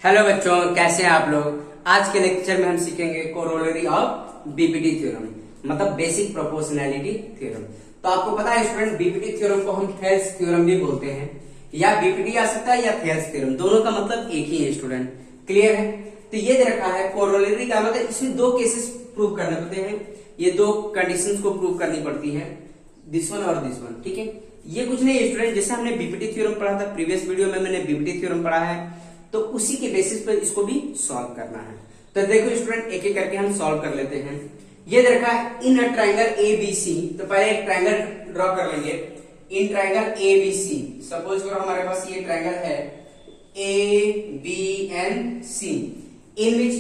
Hello बच्चों, कैसे हैं आप लोग। आज के लेक्चर में हम सीखेंगे कोरोलरी ऑफ बीपीटी थ्योरम, मतलब बेसिक प्रोपोर्शनैलिटी थ्योरम। तो आपको पता है स्टूडेंट, बीपीटी थ्योरम को हम थेल्स थ्योरम भी बोलते हैं, या बीपीटी आ सकता है या थेल्स थ्योरम, दोनों का मतलब एक ही है स्टूडेंट। क्लियर है। तो ये दे रखा है कोरोलरी का मतलब इसमें दो केसेस प्रूव करने पड़ते हैं, ये दो कंडीशंस को प्रूव करनी पड़ती है, दिस वन और दिस वन। ठीक है, ये कुछ नहीं स्टूडेंट, जैसे हमने बीपीटी थ्योरम पढ़ा था प्रीवियस वीडियो में, मैंने बीपीटी थ्योरम पढ़ा है, तो उसी के बेसिस पर इसको भी सॉल्व करना है। तो देखो स्टूडेंट, एक एक करके हम सॉल्व कर लेते हैं। ये दे रखा है इन अ ट्रायंगल एबीसी, तो पहले एक ट्रायंगल ड्रॉ कर लेंगे। इन ट्रायंगल एबीसी, सपोज करो हमारे पास ये ट्रायंगल है A B and C, in which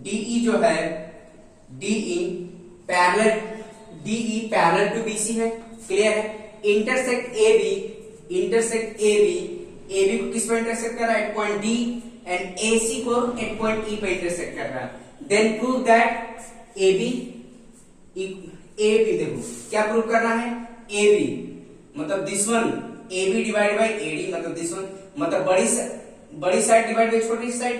DE जो है डीई पैरेलल टू बीसी है। क्लियर है। इंटरसेक्ट एबी AB को किस पर इंटरसेक्ट कर रहा है, at point D, and AC को एट पॉइंट E पर इंटरसेक्ट कर रहा है। देन प्रूव दैट AB देखो क्या प्रूव करना है, AB मतलब this one, AB divide by AD मतलब दिस वन, मतलब बड़ी साइड डिवाइड बाय छोटी साइड,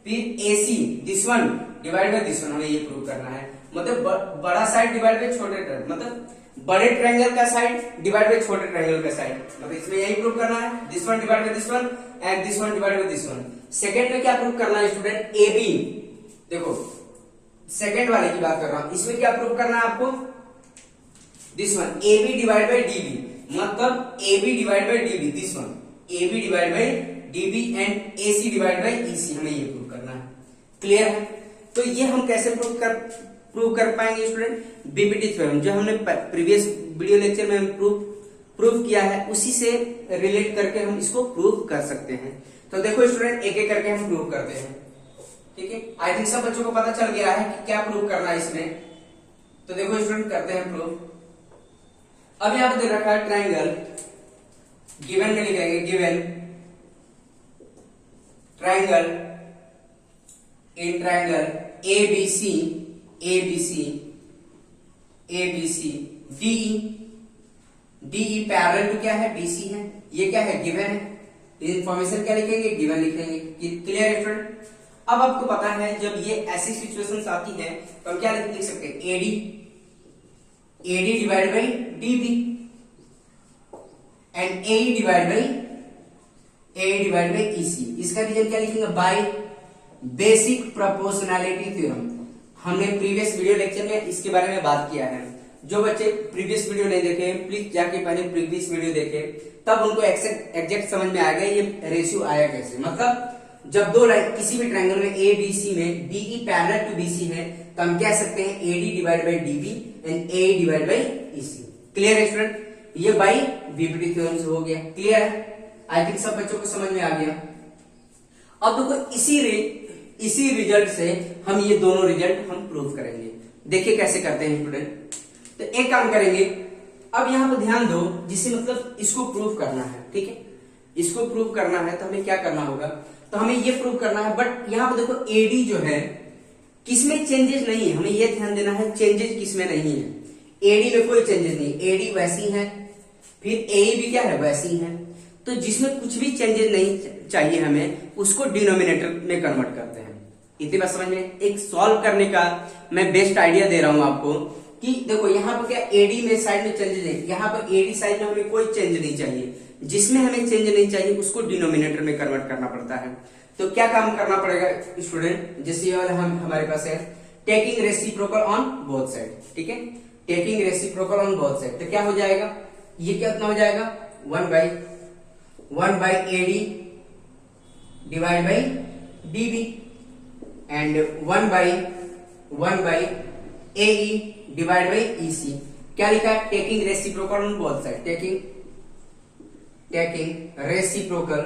फिर AC this one divide by this one, हमें ये प्रूव करना है। मतलब बड़ा साइड डिवाइड बाय छोटे, मतलब बड़े ट्रायंगल का साइड डिवाइड बाय छोटे ट्रायंगल का साइड, मतलब इसमें यही प्रूव करना है, this one divide by this one and this one divide by this one. Second में क्या प्रूव करना है स्टूडेंट, AB, देखो सेकंड वाले की बात कर रहा हूं, इसमें क्या प्रूव करना है आपको, this one AB divide by DB, मतलब AB divide by DB, this one AB divide by DB and AC divide by EC, हमें ये प्रूव करना है। क्लियर है। तो ये हम कैसे प्रूव कर पाएंगे स्टूडेंट, बीपीटी थ्योरम जो हमने प्रीवियस वीडियो लेक्चर में हम प्रूव किया है, उसी से रिलेट करके हम इसको प्रूव कर सकते हैं। तो देखो स्टूडेंट, एक एक करके हम प्रूव करते हैं। ठीक है, आई थिंक सब बच्चों को पता चल गया है कि क्या प्रूव करना है इसमें। तो देखो स्टूडेंट, करते हैं प्रूव। अब यहां पर दे रखा है ट्रायंगल, गिवन में लिखेंगे given triangle, in triangle ABC DE parallel to क्या है, BC है। ये क्या है, गिवन है। इंफॉर्मेशन क्या लिखेंगे, गिवन लिखेंगे। क्लियर है फ्रेंड। अब आपको पता है जब ये ऐसी सिचुएशंस आती है तो हम क्या लिख सकते हैं, AD divide by DB and AE divide by EC। इसका रीजन क्या लिखेंगे, बाय बेसिक प्रोपोर्शनैलिटी थ्योरम। हमने प्रीवियस वीडियो लेक्चर में इसके बारे में बात किया है। जो बच्चे प्रीवियस वीडियो नहीं देखे, प्लीज जाके पहले प्रीवियस वीडियो देखे, तब उनको एग्जैक्ट समझ में आ गया ये रेशियो आया कैसे। मतलब जब दो लाइन किसी भी ट्रायंगल में ABC में DE पैरेलल टू BC है, तो हम कह सकते हैं AD divide by DB and AE divide by EC। Clear है स्टूडेंट, ये बाई बीपीटी थ्योरम से हो गया। क्लियर है, आई थिंक सब बच्चों को समझ में आ गया। अब देखो इसी रिजल्ट से हम ये दोनों रिजल्ट हम प्रूव करेंगे। देखिए कैसे करते हैं स्टूडेंट। तो एक काम करेंगे, अब यहां पर ध्यान दो, जिसे मतलब इसको प्रूव करना है। ठीक है, इसको प्रूव करना है तो हमें क्या करना होगा, तो हमें ये प्रूव करना है, बट यहां पर देखो AD जो है किसमें चेंजेस नहीं है, हमें ये ध्यान देना है चेंजेस किसमें नहीं है। AD में कोई चेंजेस नहीं, AD वैसी है, फिर AE भी क्या है, वैसी है। तो जिसमें कुछ भी चेंजेस नहीं चाहिए हमें, उसको डिनोमिनेटर में कन्वर्ट करते हैं। इतनी बात समझ में। एक सॉल्व करने का मैं बेस्ट आइडिया दे रहा हूं आपको कि देखो यहाँ पर क्या AD में साइड में चेंजेस है, यहाँ पर AD साइड में हमें कोई चेंज नहीं चाहिए, जिसमें हमें चेंज नहीं चाहिए उसको डिनोमिनेटर में कन्वर्ट करना पड़ता है। तो क्या काम करना पड़ेगा स्टूडेंट, जैसे ये वाला हमारे पास है taking reciprocal on both side. ठीक है, taking reciprocal on both side, तो क्या हो जाएगा, ये कितना हो जाएगा, 1 by AD divide by DB and 1 by AE divide by EC। क्या लिखा है, taking reciprocal on both side, taking reciprocal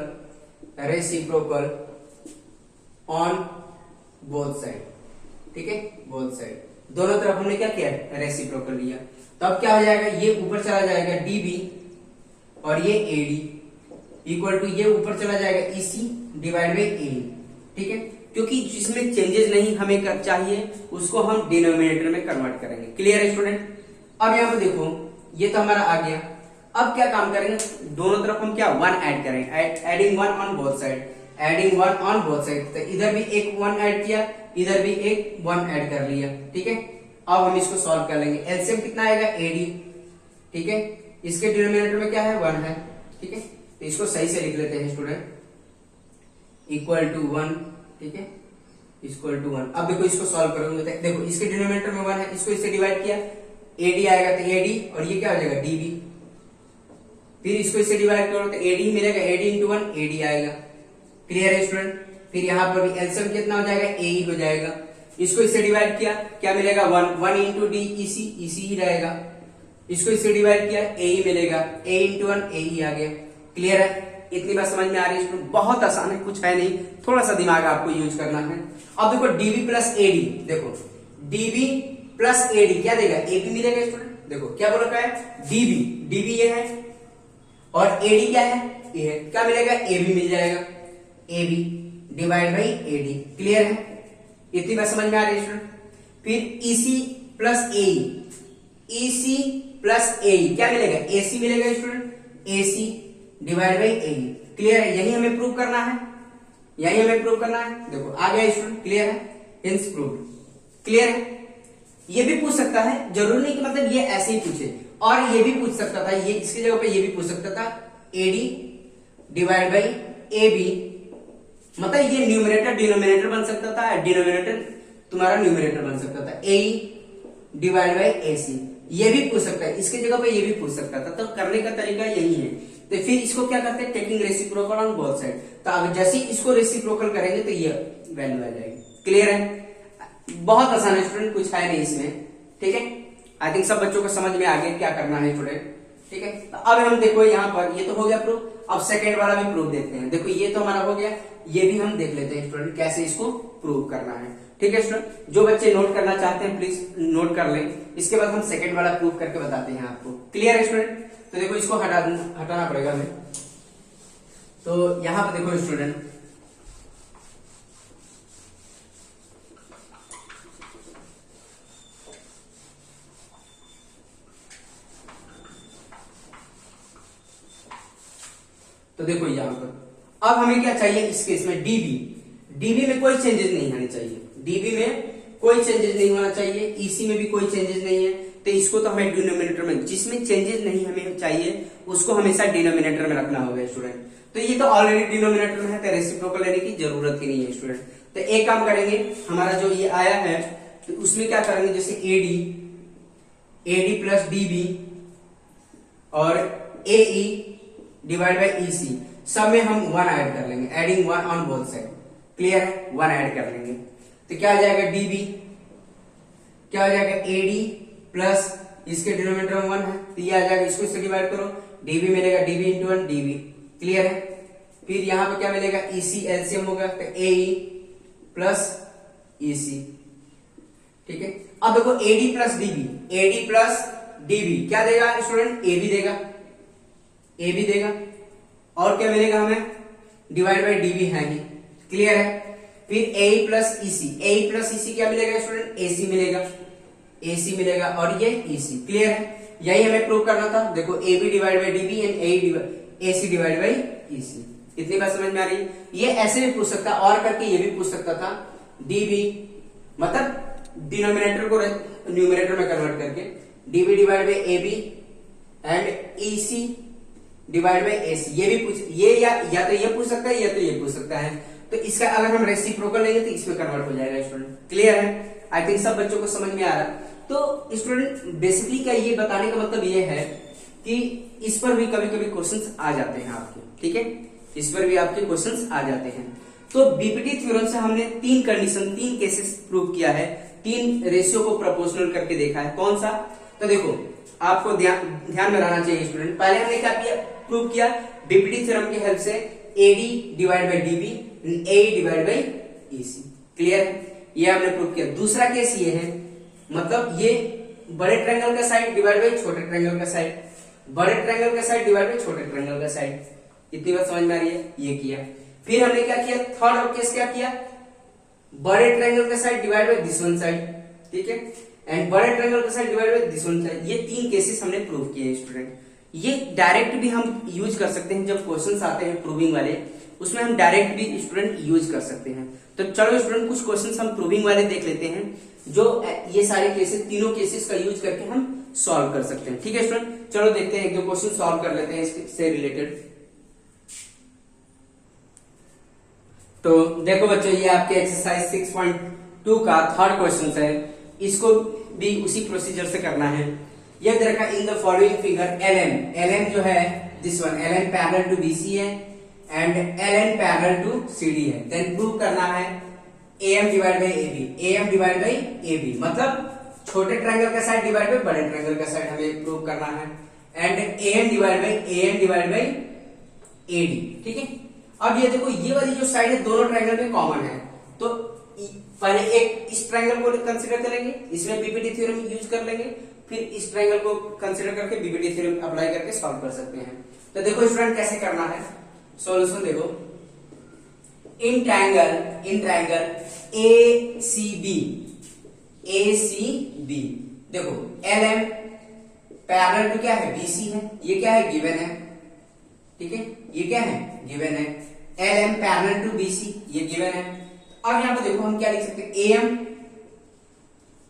on both side. ठीक है, बोथ साइड दोनों तरफ हमने क्या किया, रेसिप्रोकल लिया। तो अब क्या हो जाएगा, ये ऊपर चला जाएगा DB और ये AD इक्वल टू ये ऊपर चला जाएगा EC डिवाइड बाई AE। ठीक है, क्योंकि जिसमें चेंजेस नहीं हमें चाहिए उसको हम डिनोमिनेटर में कन्वर्ट करेंगे। क्लियर है स्टूडेंट। अब यहाँ पे देखो, ये तो हमारा आ गया। अब क्या काम करेंगे, दोनों तरफ हम क्या 1 ऐड करेंगे, adding 1 on both side. Adding 1 on both side, तो इधर भी एक 1 ऐड किया, इधर भी एक 1 ऐड कर लिया। ठीक है, अब हम इसको सॉल्व कर लेंगे। एलसीएम कितना आएगा, एडी। ठीक है, इसके डिनोमिनेटर में क्या है, 1 है। ठीक है, तो इसको सही से लिख लेते हैं स्टूडेंट, इक्वल टू 1। ठीक है, इक्वल टू 1। अब देखो इसको सॉल्व करोगे तो देखो इसके डिनोमिनेटर में 1 है, इसको इससे डिवाइड किया, एडी आएगा तो एडी, और ये क्या हो जाएगा, डीबी। फिर इसको इससे डिवाइड करो तो एडी मिलेगा, एडी इंटू 1 एडी आएगा। क्लियर है स्टूडेंट। फिर यहाँ पर भी एलसीएम कितना हो जाएगा, ए हो जाएगा। इसको इससे डिवाइड किया, क्या मिलेगा, 1 इंटू डी ईसी, ईसी ही रहेगा। इसको इससे डिवाइड किया, ए ही मिलेगा, ए इंटू 1 ए ही आ गया। क्लियर है, इतनी बात समझ में आ रही है स्टूडेंट। बहुत आसान है, कुछ है नहीं, थोड़ा सा दिमाग आपको यूज करना है। अब देखो डीबी प्लस एडी, देखो डीबी प्लस एडी क्या देगा, एबी मिलेगा स्टूडेंट। देखो क्या बोल रखा है, डीबी, डीबी ये है, और एडी क्या है, ये है, क्या मिलेगा, एबी मिल जाएगा, AB divide by AD. Clear है, इतनी बात समझ में आ रही है स्टूडेंट। फिर ईसी प्लस ए, ईसी प्लस ए क्या मिलेगा, एसी मिलेगा student, AC divide by A. Clear है, यही हमें प्रूव करना है, यही हमें प्रूव करना है। देखो आ गया स्टूडेंट, क्लियर है, हिंस प्रूव। क्लियर है, ये भी पूछ सकता है, जरूरी नहीं कि मतलब ये ऐसे ही पूछे, और ये भी पूछ सकता था, ये इसकी जगह पे ये भी पूछ सकता था, AD divide by A B, मतलब ये न्यूमरेटर डिनोमिनेटर बन सकता था, डिनोमिनेटर तुम्हारा न्यूमरेटर बन सकता था, ए डिवाइड बाई ए सी, ये भी पूछ सकता है, इसकी जगह पे ये भी पूछ सकता था। तो करने का तरीका यही है। तो फिर इसको क्या करते हैं, taking reciprocal on both side. तो अगर जैसे इसको रेसिप्रोकल करेंगे तो ये वैल्यू आ जाएगी। क्लियर है, बहुत आसान है स्टूडेंट, कुछ है नहीं इसमें। ठीक है, आई थिंक सब बच्चों को समझ में आ गया क्या करना है स्टूडेंट। ठीक है, तो अब हम देखो यहाँ पर ये तो हो गया प्रूफ, अब सेकेंड वाला भी प्रूफ देखते हैं। देखो ये तो हमारा हो गया, ये भी हम देख लेते हैं स्टूडेंट कैसे इसको प्रूव करना है। ठीक है स्टूडेंट, जो बच्चे नोट करना चाहते हैं प्लीज नोट कर लें, इसके बाद हम सेकेंड वाला प्रूफ करके बताते हैं आपको। क्लियर है स्टूडेंट, तो देखो इसको हटाना पड़ेगा हमें। तो यहां पर देखो स्टूडेंट, तो देखो यहां पर अब हमें क्या चाहिए, इस केस में डीबी, डीबी में कोई चेंजेस नहीं आने चाहिए, डीबी में कोई चेंजेस नहीं होना चाहिए, ईसी में भी कोई चेंजेस नहीं है। तो इसको तो हमें डिनोमिनेटर में, जिसमें चेंजेस नहीं हमें चाहिए उसको हमेशा डिनोमिनेटर में रखना होगा स्टूडेंट। तो ये तो ऑलरेडी डिनोमिनेटर में है, तो रेसिप्रोकल लेने की जरूरत ही नहीं है स्टूडेंट। तो एक काम करेंगे, हमारा जो ये आया है तो उसमें क्या करेंगे, जैसे एडी, एडी प्लस डीबी और एई डिवाइड बाई ईसी, सब में हम 1 ऐड कर लेंगे, adding 1 on both side. Clear है, 1 ऐड कर लेंगे तो क्या आ जाएगा, डीबी क्या हो जाएगा, एडी प्लस इसके डिनोमिनेटर में 1 है तो ये आ जाएगा, इसको इससे डिवाइड करो, डीबी मिलेगा, डीबी इंटू 1 डीबी। क्लियर है, फिर यहां पे क्या मिलेगा, ईसी एलसीएम होगा तो एई प्लस ईसी। ठीक है, अब देखो AD plus DB, AD plus DB क्या देगा स्टूडेंट, एबी देगा, एबी देगा, और क्या मिलेगा हमें, डिवाइड बाई डीबी है ही। क्लियर है, फिर ए प्लस ईसी, ए प्लस ईसी क्या मिलेगा स्टूडेंट, एसी मिलेगा, एसी मिलेगा, और ये ईसी। क्लियर है, यही हमें प्रूव करना था। देखो A B divide by DB and AC divide by EC, इतनी बात समझ में आ रही है। ये ऐसे भी पूछ सकता, और करके ये भी पूछ सकता था, डीबी मतलब डिनोमिनेटर को न्यूमरेटर में कन्वर्ट करके, DB divide by A B and EC divide by AC, ये भी पूछ, ये या तो ये पूछ सकता है या तो ये पूछ सकता है। तो इसका अगर हम रेसिप्रोकल लेंगे तो इसमें कन्वर्ट हो जाएगा स्टूडेंट। क्लियर है, आई थिंक सब बच्चों को समझ में आ रहा है। तो स्टूडेंट बेसिकली क्या ये बताने का मतलब ये है कि इस पर भी कभी कभी क्वेश्चंस आ जाते हैं आपके। ठीक है, इस पर भी आपके क्वेश्चंस आ जाते हैं। तो बीपीटी थ्योरम से हमने 3 कंडीशन, 3 केसेस प्रूव किया है, 3 रेशियो को प्रोपोर्शनल करके देखा है। कौन सा, तो देखो आपको ध्यान में रहना चाहिए स्टूडेंट। पहले हमने क्या किया, प्रूव किया बीपीटी थ्योरम की हेल्प से AD divide by DB, A divide by EC. Clear है, ये हमने प्रूव किया। दूसरा केस ये है, मतलब ये बड़े ट्रायंगल का साइड डिवाइड बाई छोटे ट्रायंगल का साइड, बड़े ट्रायंगल का साइड डिवाइड बाई छोटे ट्रायंगल का साइड। इतनी बात समझ में आ रही है, ये किया। फिर हमने क्या किया, थर्ड और केस क्या किया, बड़े ट्रायंगल का side divide by this one side. ठीक है, एंड बड़े ट्रायंगल का side divide by this one side. ये 3 केसेस हमने प्रूव किए स्टूडेंट। ये डायरेक्ट भी हम यूज कर सकते हैं, जब क्वेश्चंस आते हैं प्रूविंग वाले उसमें हम डायरेक्ट भी स्टूडेंट यूज कर सकते हैं। तो चलो स्टूडेंट कुछ क्वेश्चंस हम प्रूविंग वाले देख लेते हैं, जो ये सारे केसेस, तीनों केसेस का यूज करके हम सॉल्व कर सकते हैं। ठीक है स्टूडेंट, चलो देखते हैं, एक दो क्वेश्चन सॉल्व कर लेते हैं इससे रिलेटेड। तो देखो बच्चों, ये आपके एक्सरसाइज 6.2 का थर्ड क्वेश्चन है, इसको भी उसी प्रोसीजर से करना है। यह तरह का in the following figure LN जो है this one, LN parallel to BC है and LN parallel to CD है। देन प्रूव करना है AM डिवाइड बाई AB, मतलब छोटे ट्रायंगल का साइड डिवाइड बाई बड़े ट्रायंगल का साइड हमें प्रूव करना है, and AN divide by AD। ठीक है, अब ये देखो, ये वाली जो साइड है दोनों ट्रायंगल में कॉमन है, तो पहले एक इस ट्रायंगल को कंसीडर करेंगे, इसमें बीपीटी थ्योरम यूज कर लेंगे, फिर इस ट्रायंगल को कंसीडर करके बीपीटी थ्योरम अप्लाई करके सॉल्व कर सकते हैं। तो देखो स्टूडेंट कैसे करना है, सॉल्यूशन देखो। इन ट्रायंगल ACB देखो LM पैरेलल टू क्या है BC है, ये क्या है गिवन है। ठीक है, ये क्या है गिवन है। LM पैरेलल टू BC ये गिवन है। अब यहां पे देखो हम क्या लिख सकते हैं,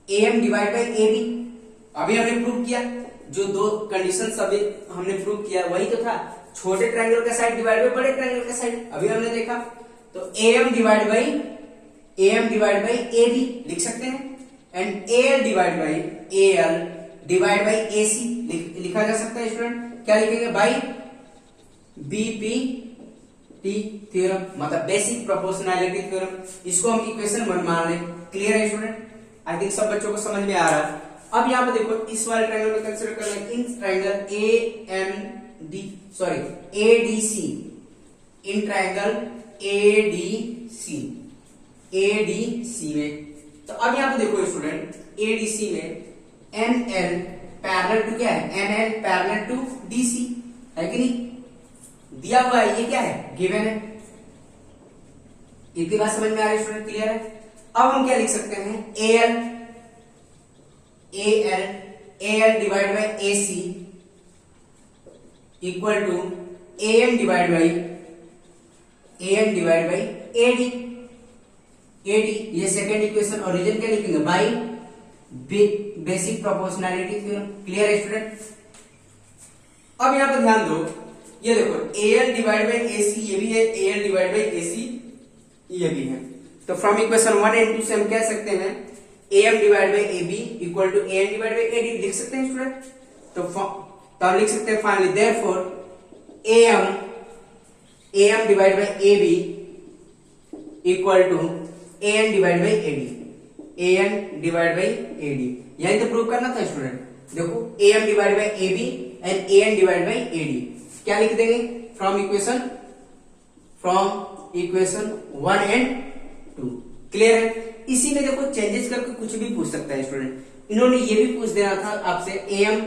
AM डिवाइड बाई AB। अभी हमने प्रूव किया, जो दो कंडीशंस अभी हमने प्रूव किया वही तो था, छोटे ट्रायंगल का साइड डिवाइड बाई बड़े ट्रायंगल का साइड, अभी हमने देखा। तो AM डिवाइड बाई AB लिख सकते हैं, and AL divide by AC लिखा जा सकता है स्टूडेंट। क्या लिखेंगे, बाई BPT थ्योरम, मतलब बेसिक प्रोपोर्शनैलिटी थ्योरम। इसको हम इक्वेशन 1 मान लें। क्लियर है स्टूडेंट, आई थिंक सब बच्चों को समझ में आ रहा है। अब यहाँ पे देखो, इस वाले ट्रायंगल में कंसीडर करना है, in triangle ADC, in triangle ADC में। तो अब यहाँ पे देखो स्टूडेंट, ADC में NL पैरेलल टू क्या है, NL पैरेलल टू DC है कि नहीं, दिया हुआ है, ये क्या है गिवन है। इतनी बात समझ में आ रही है स्टूडेंट, क्लियर है। अब हम क्या लिख सकते हैं, AL divide by AC equal to AM divide by AD। ये सेकेंड इक्वेशन, और रीजन क्या लिखेंगे, by basic proportionality theorem. Clear है स्टूडेंट। अब यहां पर ध्यान दो, ये देखो AL डिवाइड बाई AC ये भी है, AL डिवाइड बाई AC ये भी है। तो फ्रॉम इक्वेशन 1 and 2 से हम कह सकते हैं AM divide by AB equal to AM divide by AD लिख सकते हैं स्टूडेंट। तो हम लिख सकते हैं finally therefore AM divide by AB equal to AN divide by AD। यही तो प्रूव करना था स्टूडेंट। देखो AM divide by AB and AN divide by AD क्या लिख देंगे, फ्रॉम इक्वेशन 1 and 2। क्लियर है। इसी में देखो चेंजेस करके कुछ भी पूछ सकता है स्टूडेंट। इन्होंने ये भी पूछ देना था आपसे, AM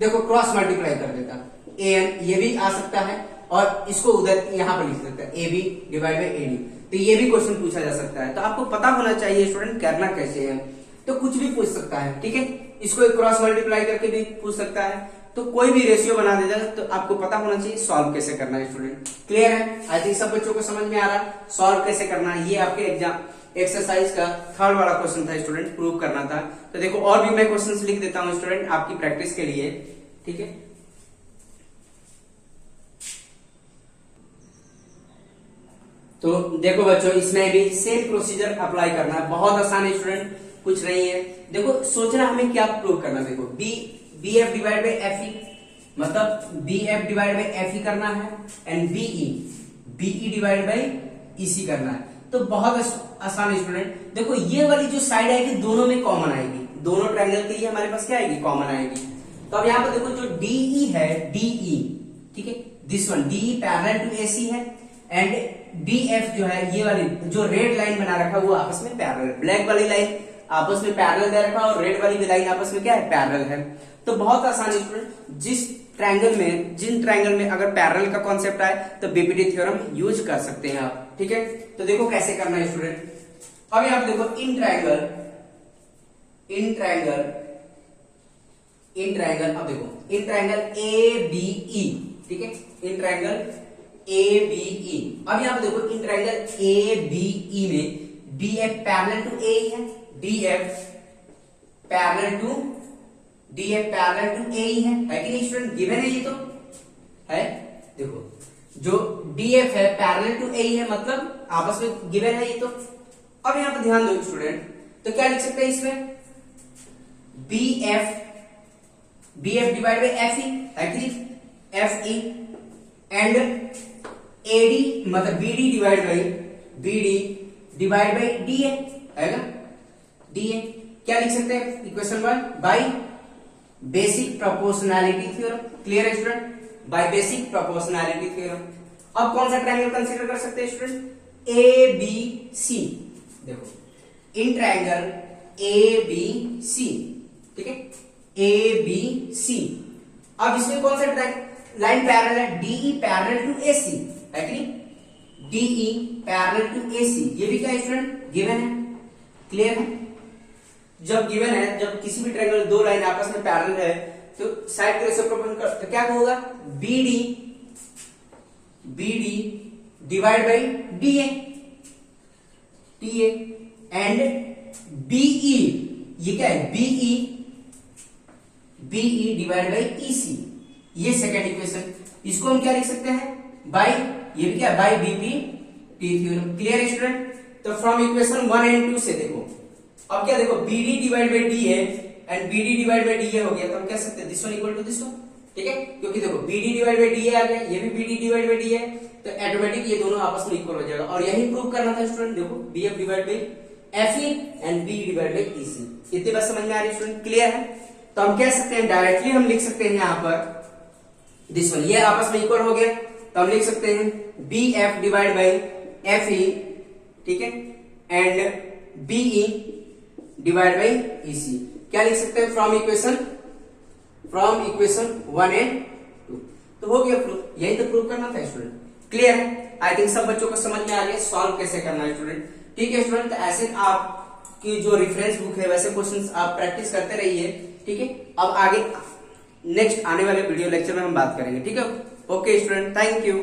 देखो क्रॉस मल्टीप्लाई कर देता, AN ये भी आ सकता है, और इसको उधर यहां पर लिख सकता है AB डिवाइड बाई AD। तो ये भी क्वेश्चन पूछा जा सकता है। तो आपको पता होना चाहिए स्टूडेंट करना कैसे है। तो कुछ भी पूछ सकता है, ठीक है। इसको क्रॉस मल्टीप्लाई करके भी पूछ सकता है, तो कोई भी रेशियो बना देगा, तो आपको पता होना चाहिए सॉल्व कैसे करना है स्टूडेंट। क्लियर है, आई थिंक सब बच्चों को समझ में आ रहा है सॉल्व कैसे करना है। ये आपके एग्जाम एक्सरसाइज का थर्ड वाला क्वेश्चन था स्टूडेंट, प्रूव करना था। तो देखो और भी मैं क्वेश्चंस लिख देता हूं स्टूडेंट आपकी प्रैक्टिस के लिए, ठीक है। तो देखो बच्चों, इसमें भी सेम प्रोसीजर अप्लाई करना है, बहुत आसान है स्टूडेंट, कुछ नहीं है। देखो सोचना हमें क्या प्रूव करना, देखो BF डिवाइड बाई FE, मतलब BF डिवाइड बाई FE करना है, and BE divide by EC करना है। तो बहुत आसान है स्टूडेंट। देखो ये वाली जो साइड आएगी दोनों में कॉमन आएगी, दोनों ट्रायंगल के लिए हमारे पास क्या आएगी, कॉमन आएगी। तो अब यहाँ पर देखो जो DE है, DE ठीक है, this one DE parallel to AC है, एंड BF जो है ये वाली जो रेड लाइन बना रखा वो आपस में पैरेलल, ब्लैक वाली लाइन आपस में पैरेलल दे रखा और रेड वाली लाइन आपस में क्या है, पैरेलल है। तो बहुत आसान है स्टूडेंट, जिन ट्रायंगल में अगर पैरेलल का कॉन्सेप्ट आए तो बीपीटी थ्योरम यूज कर सकते हैं आप, ठीक है। तो देखो कैसे करना है स्टूडेंट। अब यहां देखो इन ट्रायंगल इन ट्राइंगल, अब देखो in triangle A B E, ठीक है, in triangle A B E. अब यहां पे देखो in triangle A B E में डी एफ पैरेलल टू ए है, डी एफ पैरेलल टू ए ही है कि नहीं स्टूडेंट? गिवन है ये तो है। देखो जो डी एफ है पैरेलल टू ए ही है, मतलब आपस में गिवन है ये तो। अब यहां पर ध्यान दो स्टूडेंट, तो क्या लिख सकते हैं इसमें? B F divide by F E है कि नहीं? F E and A D मतलब B D divide by D A है ना, डी ए। क्या लिख सकते हैं equation 1? By basic proportionality theorem. Clear है student? By basic proportionality theorem. अब कौन सा ट्रायंगल कंसीडर कर सकते हैं स्टूडेंट? A B C. देखो in triangle A B C, ठीक है, ए बी सी। अब इसमें कौन सा लाइन पैरेलल है? डीई पैरेलल टू एसी है कि नहीं? डीई पैरेलल टू एसी, ये भी क्या स्टूडेंट? गिवन है। क्लियर है? जब गिवन है, जब किसी भी ट्रायंगल दो लाइन आपस में पैरेलल है तो साइड के रेशियो प्रोपोर्शनल कर, तो क्या होगा? B D divide by D A and BE, ये क्या है? बीई डिवाइड बाई ईसी, ये सेकेंड इक्वेशन। इसको हम क्या लिख सकते हैं? बाई, ये भी क्या? By BP T theorem. Clear है स्टूडेंट? तो फ्रॉम इक्वेशन 1 एंड 2 से देखो, अब क्या देखो, B D divide by D A and B D divide by D A हो गया, तो हम कह सकते हैं this one equal to this one, ठीक है, क्योंकि देखो B D divide by D A आ गया, ये भी B D divide by D A, तो ऑटोमेटिक ये दोनों आपस में इक्वल हो जाएगा। और यही प्रूव करना था स्टूडेंट। देखो B F divide by F E and B divide by E C. इतनी बात समझ में आ रही है स्टूडेंट? क्लियर है? तो हम कह सकते हैं डायरेक्टली हम लिख सकते हैं यहाँ पर दिस वन, ये आपस में इक्वल हो गया, तो हम लिख सकते हैं B F divide by F E, ठीक है, and B E divide by E C. क्या लिख सकते हैं? From equation 1 and 2। तो हो गया प्रूफ, यही तो प्रूव करना था स्टूडेंट। क्लियर है? आई थिंक सब बच्चों को समझ में आ रही है सॉल्व कैसे करना है स्टूडेंट। ठीक है स्टूडेंट, ऐसे आपकी जो रेफरेंस बुक है वैसे क्वेश्चंस आप प्रैक्टिस करते रहिए, ठीक है। अब आगे नेक्स्ट आने वाले वीडियो लेक्चर में हम बात करेंगे, ठीक है। Okay student, thank you.